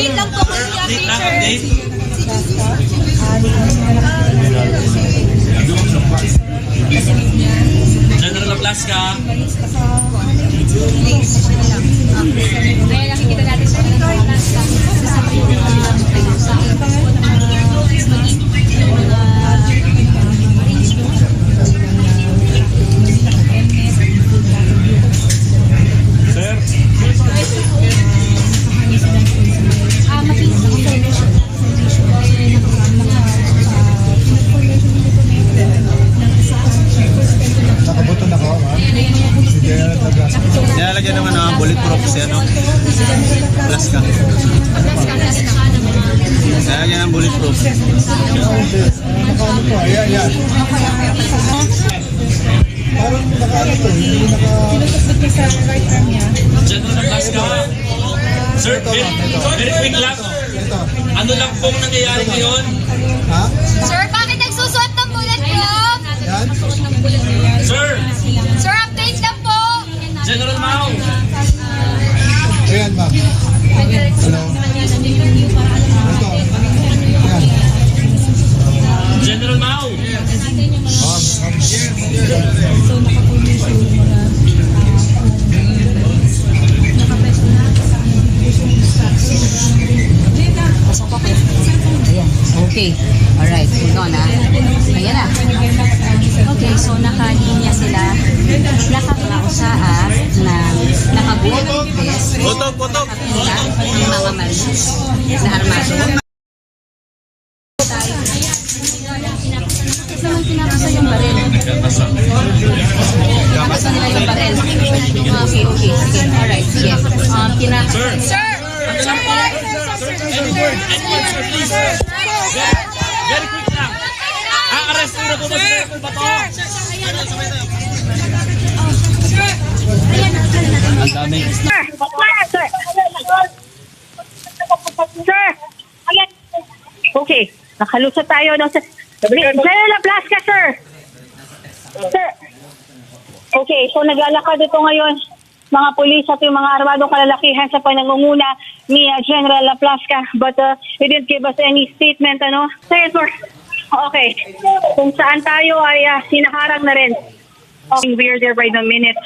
Wait lang po kasi yung teacher. General Plaska. Kaya nakikita natin sa General Plaska. Nilalagyan naman ng bulletproof siya, no? Plaska. Nilalagyan ng bulletproof. Ayan. Parang naka-ano hindi naka... General Plaska. Sir, very quick lang. Ano lang pong nangyayari ngayon? Ha? Sir, bakit nagsusuot ng bulletproof? Yan? Sir! Sir, update lang po. General Mao! Ayan, ma'am. Hello? Ito. Ayan. General Mao! Okay. Alright. Hold on, ha. Ayan na. Okay, so nakalinya sila. Nakakausaa na nakabuo ng vest. Putok! Nakapila ng mga malis na armado. Naman pinapasa yung baril. Pinapasa nila yung baril. Okay. Sige. Alright. Sige. Sir! Any word, sir, please. Very quick lang. Arrest na po ba si Michael Bato? Ang daming. Sir! Okay, nakalusot tayo. No? General Plaska, sir! Sir! Okay, so naglalakad ito ngayon mga pulis at yung mga armadong kalalakihan sa panangunguna ni General Plaska, but he didn't give us any statement, ano? Sir, okay, kung saan tayo ay sinaharang na rin. We're there by the minute.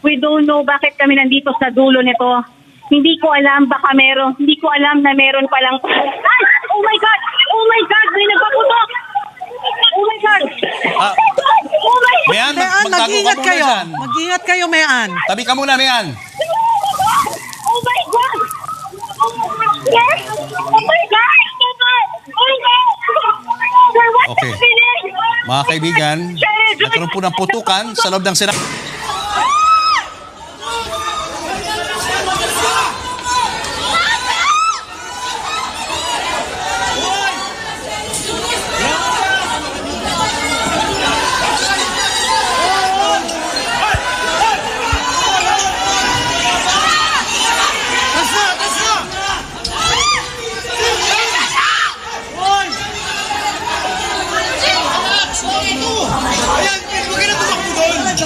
We don't know bakit kami nandito sa dulo nito. Hindi ko alam hindi ko alam na meron palang... Ay! Oh my God! May nagpaputok! Oh my God! Ah, Oh my God! Mayan, Mayan, magtago ka mag-ingat muna kayo. dyan. Mag-ingat kayo, Mayan. Tabi ka muna, Mayan. Oh my God! Yes! Oh my God! Oh my God! Sir, what's Okay. happening? Mga kaibigan, nagkaroon po ng putukan sa loob ng Senado.